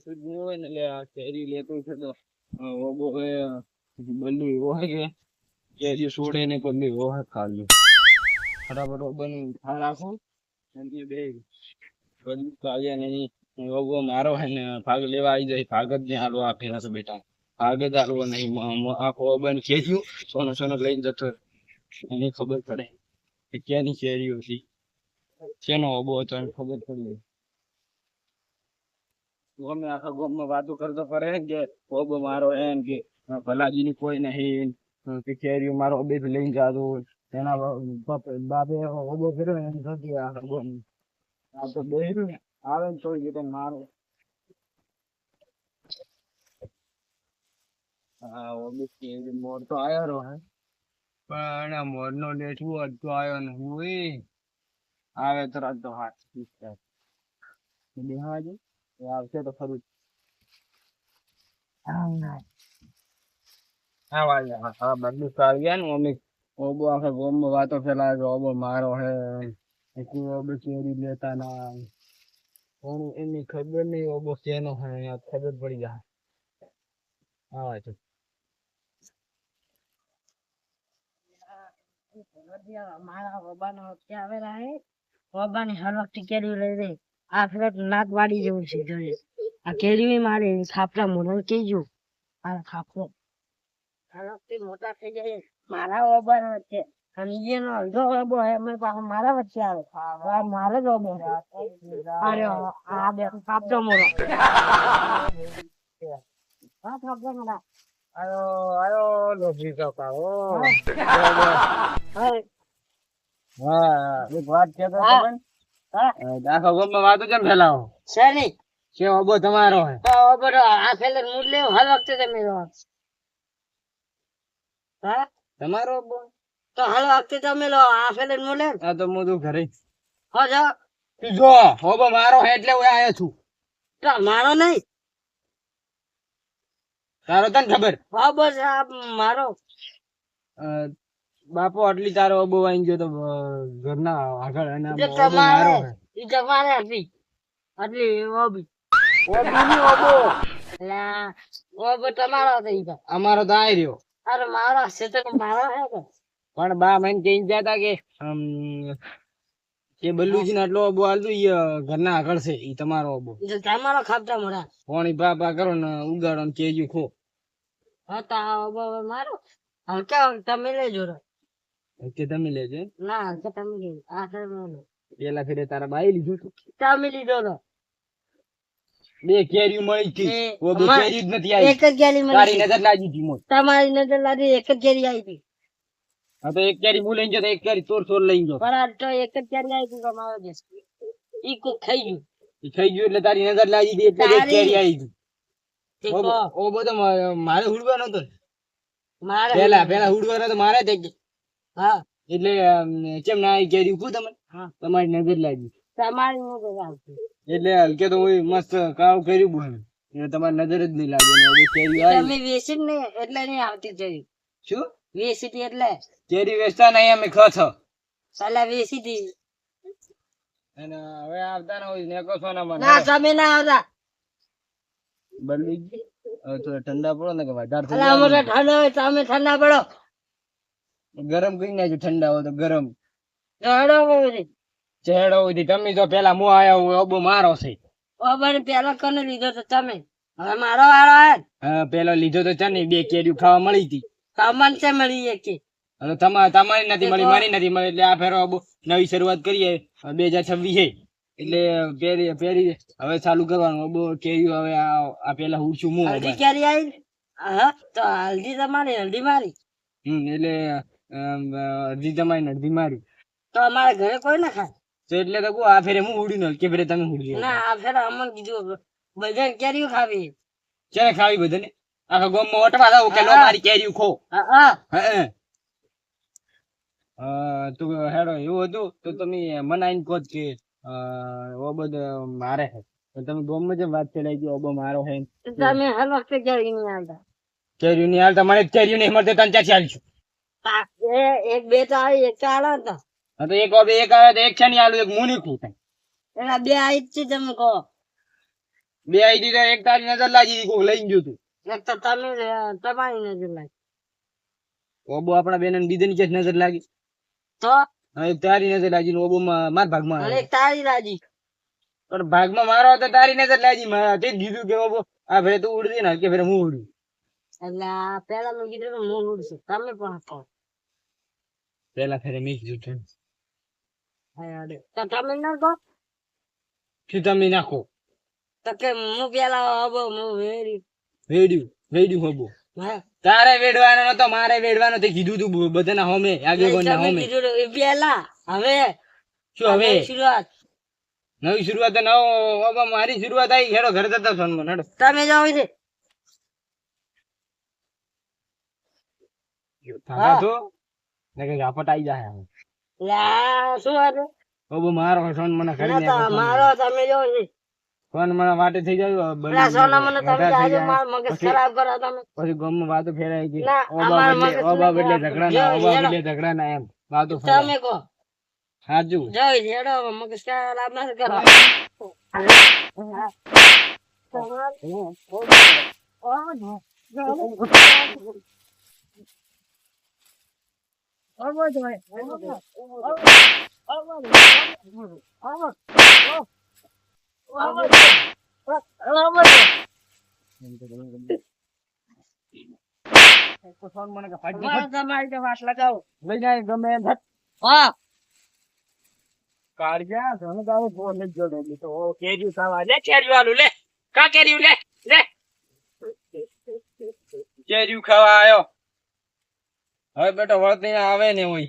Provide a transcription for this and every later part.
કશું જ નહીં હોય ને એટલે આ કેરી લેતો છે તો ઓબો એ બલ્લુ એવો હોય કે કેરી છોડે ને બલ્લુ એવો હોય ખાલી ફટાફટ ઓબન ખા રાખું અને બે બલ્લુ કાવ્યા ને ઓબો મારો હે ને ભાગ લેવા આવી જાય ભાગ જ નહીં હાલો આ ફેરા તો બેટા ભાગ જ હાલવો નહીં આખો ઓબન ખેંચ્યું સોનો સોનો લઈને જતો એને ખબર પડે કે ક્યાંની કેરી હતી શેનો ઓબો હતો એને ખબર પડી ગમે આખા ગામમાં વાતો કરતો ફરે કે ઓબો મારો એમ કે ભલાજી ની કોઈ નહીં કે કેરીઓ મારો ઓબે લઈને જાતો એના બાપે ઓબો કર્યો એને થતી આખા ગામ આ તો બેહર્યું ને આવે ને તોય કે મારો હા ઓબે કેરી મોર તો આવ્યો રહ્યો હે પણ આ મોર નો લેઠું અડતો આવ્યો ને હું આવે તરત તો હાથ બેહાજો આવશે તો ખરું હા વાળી હા બદલું આવી ગયા ને મમ્મી ઓબો આખા ગામમાં વાતો ફેલાવે કે ઓબો મારો હે ઓબો કેરી લેતા ના પણ એની ખબર નહીં ઓબો કેનો હે ખબર પડી જાય હા તો મારા ઓબાનો ત્યાં આવેલા હે ઓબાની હર વખતે કેરી લઈ રે આ ફેર નાક વાડી જેવું છે જોઈએ આ કેરી મારે ખાપરા મોનો કેજો આ ખાપરો હર વખતે મોટા થઈ જાય મારા ઓબાનો છે સમજીનો અડધો ઓબો હે મેં પાછો મારા વચ્ચે આવે આ મારે જ ઓબો અરે આ બે ખાપરો મોનો હા ખાપરો મોનો આયો લોભી કાકા ઓ હા એક વાત કેતો તમને આખા ગામમાં વાતો કેમ ફેલાવો શેની કે ઓબો તમારો હે તો ઓબો આ ફેલે મૂડ લેવ હર વખતે તમે રહો હા તમારો ઓબો તો હર વખતે તમે લો આ ફેલે મૂડ લે આ તો હું ઘરે હો જા જો ઓબો મારો હે એટલે હું આયો છું તો મારો નહીં તારો તને ખબર હા બસ આ મારો બાપો આટલી તારો ઓબો આઈ ગયો તો ઘરના આગળ અને જે તમારે ઈ તમારે હતી આટલી ઓબી ઓબો લા ઓબો તમારો હતો ઈ તો અમારો તો આઈ રહ્યો અરે મારો છે તો મારો હે કે પણ બા મને કઈ જતા કે એ બલ્લુજી ને આટલો ઓબો હાલતો ઈ ઘરના આગળ છે ઈ તમારો ઓબો ઈ તો તમારો ખાપતા મોડા પાણી પા કરો ને ઉગાડો ને કેજુ ખો હા તો આ ઓબો મારો હવે ક્યાં તમે લેજો રો કે તમે લેજો ના કે તમે લેજો આ સર નો પેલા ફેરે તારા બાઈ લીધું તું તમે લીધો રો બે કેરી મળી હતી ઓબો કેરી જ નથી આવી એક જ કેરી તારી મળી નજર લાગી હતી મોટ તમારી નજર લાગી એક જ કેરી આવી હતી હા તો એક કેરી હું લઈને જતો એક કેરી ચોર લઈને ગયો પણ આ તો એક જ કેરી આવી હતી કમાવો છે ઈ કો ખાઈ ગયું ઈ થઈ ગયું એટલે તારી નજર લાગી હતી એટલે એક કેરી આવી હતી ઠીક હો ઓબો તો મારે હુડવાનો હતો મારે પેલા હુડવાનો તો મારે થઈ ગયો હા એટલે કેમ ના આવી કેરી ઉભું તમને હા તમારી નજર લાગી તમારી નજર આવતી એટલે હલકે તો હું મસ્ત કાવ કર્યું બોલ એટલે તમારી નજર જ નહીં લાગે ને હવે કેરી આવી તમે વેચી ને એટલે નહીં આવતી કેરી શું વેચી હતી એટલે કેરી વેચતા નહીં અમે ખસ સાલા વેચી હતી અને હવે આવતા ના હોય ને કહો ના મને ના તમે ના આવતા બદલી હવે તો ઠંડા પડો ને કે વધારે થઈ અલા મને ઠંડા હોય તમે ઠંડા પડો જાય. ગરમ કરી નાખજો ઠંડા હોય તો ગરમ ઠંડો હોય ચહેડો હોય તમે તો પેલા મો આયા હોય ઓબો મારો છે ઓબન પેલા કોને લીધો તો તમે હવે મારો વાળો હે હા પેલો લીધો તો છે ને બે કેરીઓ ખાવા મળી હતી સામાન છે મળી એક અને તમારી નથી મળી મારી નથી મળી એટલે આ ફેરો નવી શરૂઆત કરીએ 2026 એટલે પેરી હવે ચાલુ કરવાનું બહુ કેરીઓ હવે આ પેલા હુડશું હું હલ્દી કેરી આવી હા તો હલ્દી તમારી હલ્દી મારી એટલે અડધી તમારી ને અડધી મારી તો અમારા ઘરે કોઈ ના ખાય તો એટલે તો કહું આ ફેરે હું ઉડી કે ફેરે તમે ઉડી ના આ ફેર અમને કીધું બધાને કેરીઓ ખાવી ક્યારે ખાવી બધાને આખા ગામમાં ઓટવા દઉં કે લો મારી કેરીઓ ખો હા તો હેડો એવું હતું તો તમે મને આઈને કહો કે ઓબો મારે છે તો તમે ગામમાં જેમ વાત ચલાવી ગયો ઓબો મારો છે તમે હર વખતે કેરી નહીં આવતા કેરીઓ ની હાલ તમારે કેરીઓ નહીં મળતી તને ચાર ચાલીશું એક બે તો આવી એક તો આલો તો હા તો એક ઓબે એક આવે તો એક છે નહીં આલું એક મું નહીં ખું એના બે આવી જ છે તમે કહો બે આઈ દીધા, એક તારી નજર લાગી હતી, કોક લઈને ગયું તું. એક તો તમે તમારી નજર લાગી ઓબો આપણા બેન બીજાની ક્યાંક નજર લાગી. તો હા, એક તારી નજર લાગી ને ઓબો માર ભાગમાં અને આવ્યો. એક તારી લાગી પણ ભાગમાં મારો હતો, તારી નજર લાગી. મારા તે જ કીધું કે ઓબો આ ભાઈ તું ઉડતી ને કે ભાઈ હું ઉડું. એટલે આ પેલા મેં કીધું કે હું ઉડશું તમે પણ કહો પેલા ફેરે મેં કીધું તું. તો તમે ના કહો શું તમે નાખો તો કે હું પેલા હબો હું વેડ્યું ઓબો. હા તારે વેડવાનો નતો, મારે વેડવાનો. તે કીધું તું બધાના હોમે, આગેવાનના તમે હોમે. કીધું એ પેલા હવે શું હવે શરૂઆત નવી શરૂઆત? નવો ઓબો મારી શરૂઆત આવી. હેડો ઘરે જતા સોનમાં હેડો. તમે જાઓ છે થાકા તો ને કે ઝાપટ આવી જાય હવે. લા શું હતું ઓબો મારો સોન મને ઘરે ના તો મારો તમે જાઓ છે સોન મને વાટે થઈ જાય. પેલા સોના મને તમે આજે માર મગજ ખરાબ કરો તમે પછી ગામમાં વાતો ફેરાય ગઈ. ના, અમારા મગજ ઓબા બદલે ખરાબ ઝઘડા કરો. ના, ઓબા હેડો. બદલે ઝઘડા ના, એમ વાતો તમે ફેરાય. કહો સાચું. જાઓ હેડો મગજ ખરાબ ના કરો સોન મને કે ફાટી તમારી તો વાત લગાવો લઈ જાય ગમે એમ. હા કાળિયા સોન ગાવો ફોન જ જોડે તો કેરી ખાવા લે. કેરી વાળું લે, કા કેરી લે લે. કેરી ખાવા આયો. હવે બેટો વળતી આવે ને હોય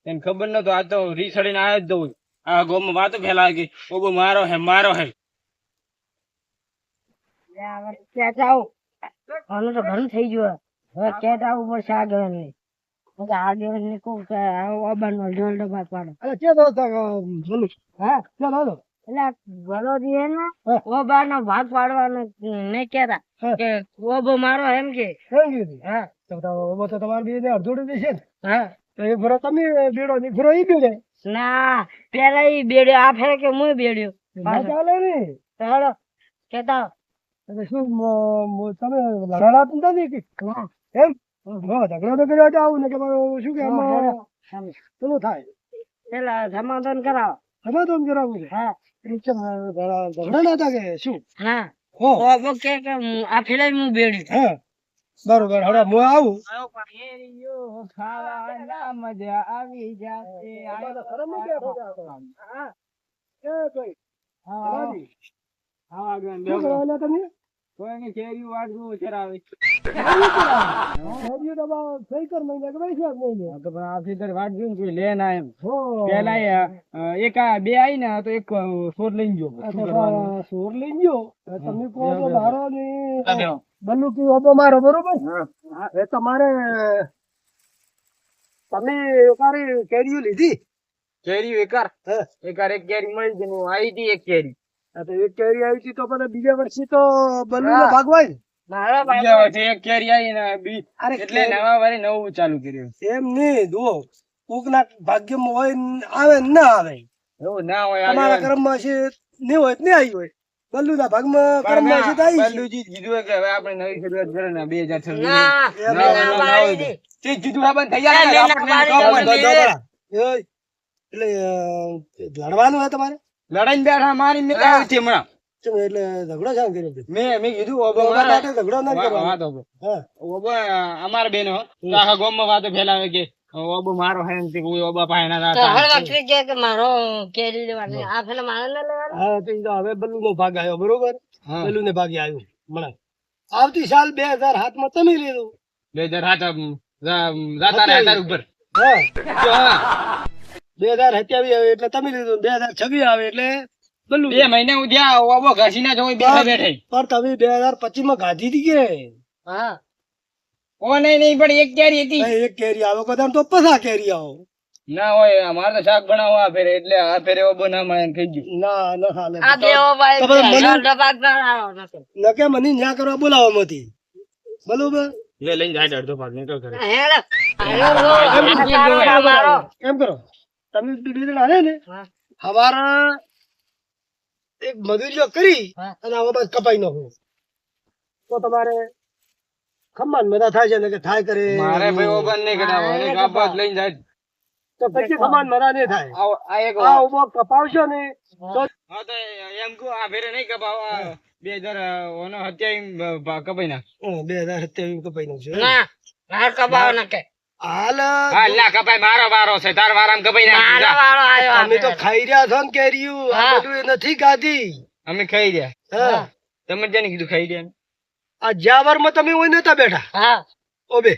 એને ખબર નતો. આ તો રીસડીને આવ્યો જ દઉં. આ ગોમાં વાતો ફેલાય ગઈ. ઓબો મારો હે મારો હે. ક્યાં જાવ આનું તો ઘણું થઈ ગયું હવે ક્યાં જવું પડશે આગળ નહીં આગળ ને કહું કે અબાનો ઢોલ ડબ્બા પાડો અરે કે તો બોલું. હા ચાલ હાલો. એટલે આ ગલોજી હે ને ઓબાનો ભાગ પાડવાનો મેં કહેતા કે ઓબો મારો એમ કે હા તો તમારે બે અડધોડું દેશે ને. હા તો એ ભરો તમે બેડો ની ભરો ઈ બેડે. ના પેલા ઈ બેડ્યો આ ફેરે કે હું બેડ્યો ચાલે ને. ચાલો કેતા એટલે શું તમે લડાત નથી કે ના એમ? ઝઘડો તો કર્યો આવું ને કે શું કે આમાં પેલું થાય. પેલા સમાધાન કરાવો સમાધાન કરાવવું છે. હા ઝઘડા ના હતા કે શું? હા હો ઓબો કે આ ફેરે હું બેડ્યું હા બરોબર. હવે હું આવું. મજા આવી એક બે આઈ ને તો એક સોર લઈને ગયો. સોર લઈને ગયો તમે કહો તો મારો ને બલ્લુ કી ઓબો મારો બરોબર. એ તમારે તમે એકારે કેરીઓ લીધી? કેરીઓ એકાર એકાર એક કેરી મળી ગઈ. આવી હતી એક કેરી. તો એક કેરી આવી હતી તો પણ બીજા વર્ષે તો બલ્લુ નો ભાગ હોય ને. મારો બીજા વર્ષે એક કેરી આવી ને એટલે નવા વારે નવું ચાલુ કર્યું. એમ નહીં દો કોક ના ભાગ્યમાં હોય આવે ને ના આવે એવું ના હોય. તમારા કર્મમાં છે નહીં હોય નહીં આવી હોય. બલ્લુ ના ભાગમાં કર્મમાં છે તો આવી. બલ્લુજી કીધું કે હવે આપણે નવી શરૂઆત કરે ને 2026 ના તે કીધું આ બંધ થઈ જાય ને એટલે લડવાનું હોય તમારે? લડાઈને બેઠા મારી મેં આવી હતી હમણાં. એટલે ઝઘડો શામ કર્યો? મેં કીધું ઓબો માટે ઝઘડો ના કરવાનો. ઓબો અમારા બેનો આખા ગામમાં વાતો ફેલાવે કે ઓબો મારો હે ને કોઈ ઓબા પાસે ના તો હર વખતે કે મારો કેરી લેવાની આ ફેલે મારે ના લેવાનું. હા તો હવે બલ્લુ નો ભાગ આવ્યો બરોબર. બલ્લુ ને ભાગે આવ્યો હમણાં. આવતી સાલ 2007 માં તમે લીધું. 2007 જાતા રહ્યા ઉપર. હા 2027 આવે એટલે તમે લીધું. 2026 આવે એટલે બલ્લુ. 2 મહિના ઉધ્યા ઓબો ઘસી ના જોઈ બેઠા બેઠે. પણ તમે 2025 માં ગાધી હતી કે? હા ઓ નહીં પણ એક કેરી હતી. એક કેરી આવો કદાચ તો પસા કેરી આવો ના હોય. અમારે તો શાક બનાવવા ફેરે એટલે આ ફેરે ઓબો ના મળે થઈ ગયું. ના ના હાલે આ દેવો ભાઈ ઢોલ ડબ્બા કરાવો નકે મને ન્યા કરવા બોલાવવા મતી બરોબર. લે લઈને જાય અડધો ભાગ નીકળ કરે. હેડો મારો એમ કરો તમે બીજું હાલે ને હવારા એક મજૂરીઓ કરી હા. અને આ બાબત કપાઈ નાખો તો તમારે ખમ્માન મજા થાય છે ને કે થાય કરે મારે ભાઈ ઓબન નહીં કરાવો મારે અને કપાવ. કાપા લઈને જાય તો પછી ખમ્માન મજા નહીં થાય આ એક આ ઉભો કપાવશો ને તો હા તો એમ કહું આ ફેરે નહીં કપાવો 2000 ઓનો હત્યા કપાઈ નાખ 2027 કપાઈ નાખશો ના માર કપાવ ના કે હાલ હા લા કપાઈ મારો વારો છે તાર વારામાં કપાઈ મારો નાખ વાળો આવ્યો તમે તો ખાઈ રહ્યા છો ને કેરીયું આ હા. બધું એ નથી ખાધી અમે ખાઈ રહ્યા હા તમે ત્યાં કીધું ખાઈ રહ્યા આ જાવરમાં તમે હોય નતા બેઠા હા ઓબે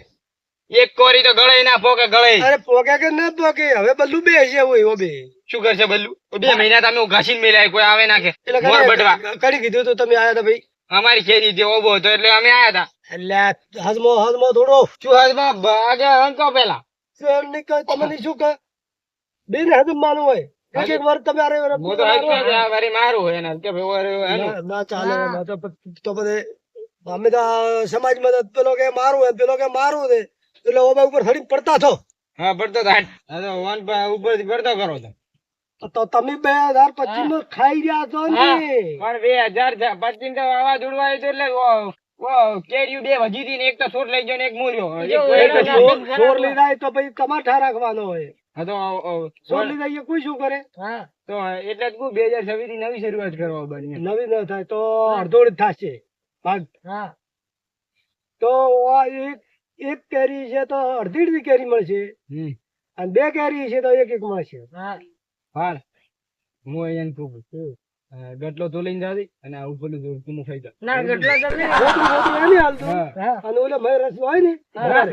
એક કોરી તો ગળે ના પોકે ગળે અરે પોકે કે ન પોકે હવે બલ્લુ બે છે હોય ઓબે શું કરશે બલ્લુ 2 મહિના તમે ઘાસીને મેલાય કોઈ આવે નાખે એટલે મોર બટવા કડી કીધું તો તમે આયા હતા ભાઈ અમારી ખેરી જે ઓબો હતો એટલે અમે આયા હતા એટલે હજમો થોડો શું હાથમાં આગે અંકો પેલા શેર ની કઈ તમને શું કહે બેન હજમ માનું હોય એક વાર તમે અરે હું તો હાથ આ વારી મારું હોય એના કે ભાઈ ઓરે એનું ના ચાલે ના તો બધે અમે તો આ સમાજમાં તો પેલો કે મારું હે પેલો કે મારું છે એટલે ઓબા ઉપર થડી પડતા છો હા પડતો તો હાટ આ તો વન ઉપરથી પડતો કરો તો તો તમે 2025 નો ખાઈ રહ્યા છો ને પણ 2025 તો આવા જોડવાય તો એટલે કેરીયું બે વજી હતી ને એક તો છોડ લઈ ગયો ને એક મૂલ્યો ચોર લઈ જાય તો પછી તમારે ઠા રાખવાનો હોય હા તો ચોર લઈ જાય કોઈ શું કરે હા તો એટલે જ 2026 થી નવી શરૂઆત કરવા બની નવી ન થાય તો અડધોડ જ થશે ભાગ હા તો આ એક કેરી છે તો અડધી કેરી મળશે અને બે કેરી છે તો એક મળશે હા હાલ હું અહીંયા કહું ગટલો તો લઈને જાતી અને આ ઉપરનું તો તું ખાઈ જા ના ગટલો તમે ગોતરું ગોતરું એની હાલતું. હા. હા અને ઓલે મય રસ હોય ને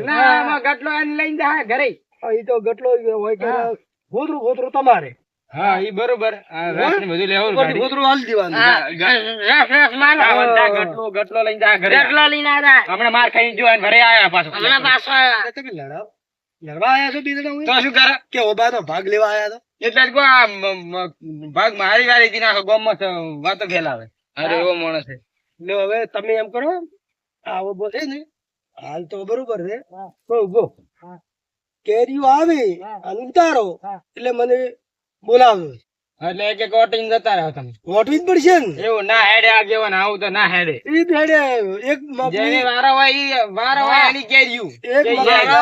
ના આમાં ગટલો એને લઈને જા ઘરે એ તો ગટલો હોય કે હા. ગોતરું ગોતરું તમારે હા ઈ બરોબર આ રસ ને બધું લેવું ગાડી ગોતરું હાલ દેવાનું રસ મારો ગટલો લઈને જા ઘરે ગટલો લઈને આવ્યા હમણાં માર ખાઈને જો ઘરે આયા પાછો હમણાં પાછો આવ્યા તમે લડવા આયા છો બીજડા તો શું કરે કે ઓબાનો ભાગ લેવા આયા તો એટલે જ કહું આ ભાગ મારી વાળી થી નાખો ગોમમાં વાતો ફેલાવે અરે એવો માણસ છે લે હવે તમે એમ કરો આ ઉભો છે ને હાલ તો બરોબર છે હા. તો ઉભો હા. કેરીઓ આવે હા. અને ઉતારો હા. એટલે મને બોલાવજો એટલે એક એક ઓટીને જતા રહો તમે વોટવી જ પડશે ને એવું ના હેડે આ કેવાનું આવું તો ના હેડે ઈ ભેડે એક જેને મગની વારો હોય ઈ વારો હોય એની કેર્યું એક કે મગની જાય.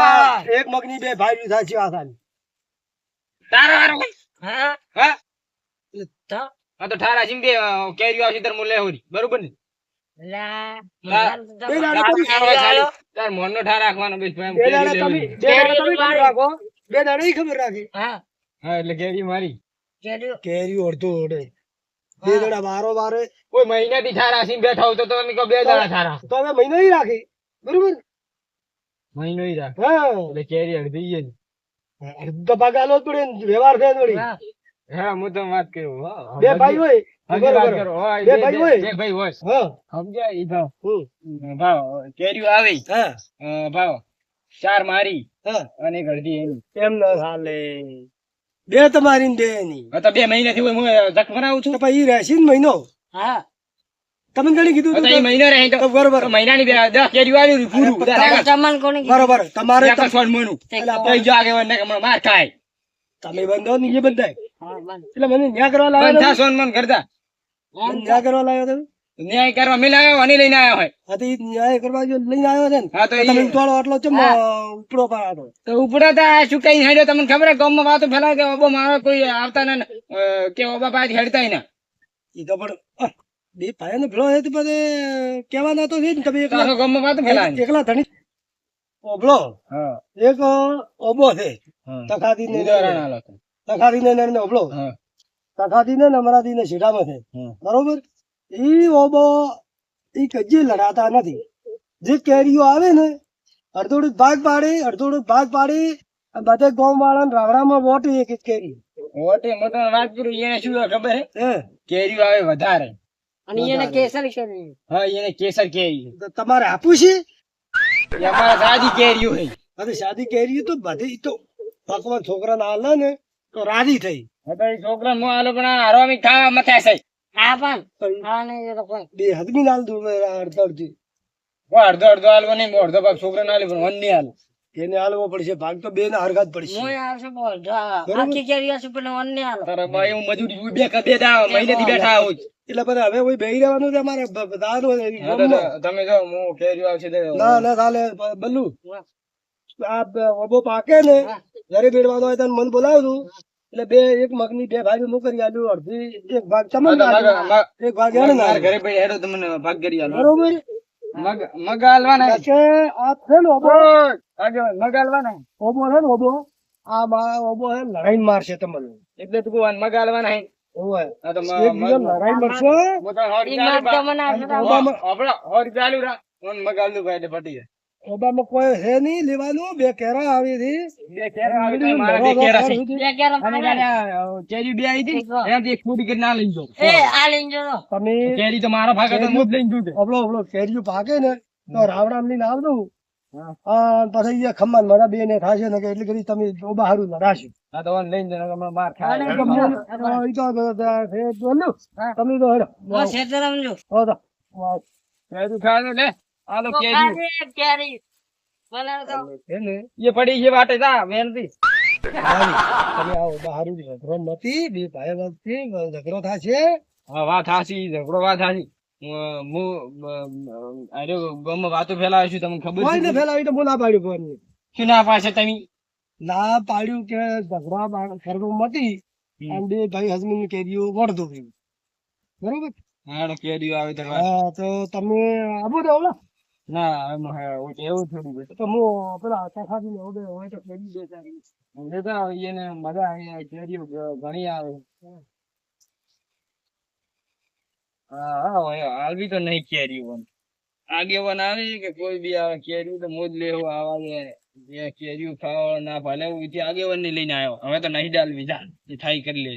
એક મગની બે ભાઈ થાશે આ સાલી તારો વારો હોય હા હા તો આ તો ઠારા સિંહ બે કેર્યું આવશે તાર મુલે હોરી બરોબર ને લા બે દાડા તમે તાર મોન નો ઠાર રાખવાનો બસ એમ બે દાડા કેર્યું તમે લેવું. બે દાડા તમે ખબર રાખો બે દાડા ઈ ખબર રાખી હા હા એટલે કેરી મારી કેર્યું કેરીઓ અડધો ઓડે બે દાડા વારો વારે કોઈ મહિનાથી ઠારા સિંહ બેઠા હોય તો તમે કહો બે દાડા ઠારા તો હવે મહિનો ઈ રાખી બરોબર મહિનો ઈ રાખ હા એટલે કેરી અડધી ઈ જ. અડધો ભાગ આલો જ પડે ને વ્યવહાર થાય ને વળી હા હા હું તો વાત કરું હા બે ભાઈ હોય હજી વાત બરોબર. કરો હોય બે ભાઈ હોય. બે ભાઈ હોય હા સમજાય ઈ ભાવ હમ. ભાવ કેરીઓ આવી હા ભાવ ચાર મારી હા અને એક અડધી એની એમ ન હાલે બે તમારી ને બે એની હવે તો 2 મહિનાથી હું ધક ભરાવું છું તો પછી ઈ રહેશે ને મહિનો હા તમે ઘણી કીધું હવે તો તું ઈ મહિનો રહે તો તો બરોબર તો મહિનાની 10 કેરીઓ આવી રહી પૂરું અરે, તમને કોને કીધું? બરોબર તમારે એક જ મોનું એટલે તો જો આગેવાન ને હમણાં માર ખાય તમે બંધો ને એ બંધાય હા બંધ એટલે મને ન્યા કરવા લાવ્યો બંધા તમે? સોન મન કરતા એમ તો ન્યા કરવા લાવ્યો તમે ન્યાય કરવા મિલાયો અને લઈને આવ્યો હોય હા તો ઈ ન્યાય કરવા જો લઈને આવ્યો છે ને હા તો તો તમે ઈ થોડો આટલો ચમ હા. ઉપડો પાડો તો ઉપડા તા શું કઈ હેડ્યો તમને ખબર હે ગામમાં વાતો ફેલાવે કે ઓબો મારો કોઈ આવતા ના કે ઓબા પાછી હેડતાય ના ઈ તો પણ બે ભાઈઓનો ભેળો છે તો બધે કહેવાના તો છે ને તમે તો આખો ગામમાં વાતો ફેલાવે એકલા ધણી ઓબળો હા એક ઓબો છે હા તખાદી ને ઉદાહરણ આલો તો. તખાદી ને નર ને ઓબળો હા તખાદી ને અમરાદી ને શેઢામાં છે હા. બરોબર ઈ ઓબો ઈ કજી લડાતા નથી જે કેરીઓ આવે ને અડધોડું ભાગ પાડી અડધોડું ભાગ પાડી અને બધે ગામ વાળા રાવડામાં વોટી એક એક કેરી ઓટે મોટો વાત કરું એને શું ખબર હે હે કેરીઓ આવે વધારે અને એને કેસર કર્યું હા એને કેસર કેરી તો તમારે આપવું છે એ અમારા સાદી કેરીઓ હે હવે શાદી કેરી તો બધી તો ભગવાન છોકરા ના હાલે ને તો રાજી થઈ હવે એ છોકરા મો આલો પણ આ હરામી ખાવા મથે છે હા પણ હા નહીં એ તો કોઈ બે હદમી લાલ દૂર અડધી અડધો અડધો હાલવો નહીં અડધો ભાગ છોકરા ના હાલે પણ વન નહીં હાલે એને હાલવો પડશે ભાગ તો બે ને હરગાત પડશે મોય આવશે બોલ જો બરોબર. આખી કેરી આવશે પેલા અન્ય હાલો તારા ભાઈ હું મજૂરી બે કદે દા મહિનેથી બેઠા હોય એટલે બધા હવે કોઈ બેહી રહેવાનું છે અમારે બધાનું હા તો તમે જો હું કેરી આવશે ના ના ચાલે બલ્લુ આ ઓબો પાકે ને ઘરે બેડવાનો હોય તો મન બોલાવતું એટલે બે એક મગની બે ભાજી હું કરી આલ્યું અડધી એક ભાગ તમને આલ્યું, એક ભાગ એને ના આલ્યું. ઘરે ભાઈ હેડો તમને ભાગ કરી આલો બરોબર મગ હાલવાના કે આ છે ને ઓબો મગ હાલવાના ઓબો છે ને ઓબો ઓબો છે ને લડાઈને મારશે તમને એટલે તું કહું મગ હાલવાના હે ઓવે. હા તો એક બીજો લડાઈ મળશે ઈ માર તમને આવશે તો મગ હાલું ભાઈ એટલે પટી જાય ઓબામાં કોઈ હે નહીં લેવાનું બે કેરા આવી હતી બે કેરા આવે તો મારા બે કેરા છે બે કેરો અને ગાડા કેરી બે આવી હતી એનાથી એક ફૂટી કરી ના લઈ જાઓ એ આ લઈને જો તમે કેરી તો મારા ભાગે તો હું જ લઈને જઉં છું. અબલો કેરીઓ પાકે ને તો રાવણામ લઈને આવજો હા પછી એ ખમ્માન મારા બે ને થાશે ને કે એટલે કરી તમે ઓબા હારું લડાશે હા તો ઓન લઈને જઈને હમણાં માર ખાય અને તમે તો હેડો હું શેતર સમજો હો તો કેરી ખાય લે આલો કેરી કેરી બનાવ તો હે ને એ પડી છે વાટે જા વેનથી તમે આવો બહારું ઝઘડો નથી બે ભાઈ વચ્ચે ઝઘડો થશે હા વાત હાસી ઝઘડો વાત હાસી હું અરે ગામમાં વાતો ફેલાવે છું તમને ખબર કોઈ ને છે ફેલાવી તો હું ના પાડ્યું કોઈને શું ના પાડશે તમે ના પાડ્યું કે ઝઘડા કરવું મતી અને બે ભાઈ હસબન્ડ કેરીઓ વળતું થયું બરોબર હા કેરીઓ આવે તો હા તો તમે આવો દો ઓલા ના એવું થોડું છે તો હું પેલા ખાધી ને ઓબે હોય તો કેરી દે તારી લેતા એને મજા આવે કેરીઓ ઘણી આવે હા હા હોય હાલવી તો નહીં કેરીઓ પણ આગેવાન આવે કે કોઈ બી આવે કેરીઓ તો મોજ લેવો આવા જે કેરીઓ ખાવા ના ભલે હું આગેવાન ને લઈને આવ્યો હવે તો નહીં ડાલવી જા એ થાય કરી લે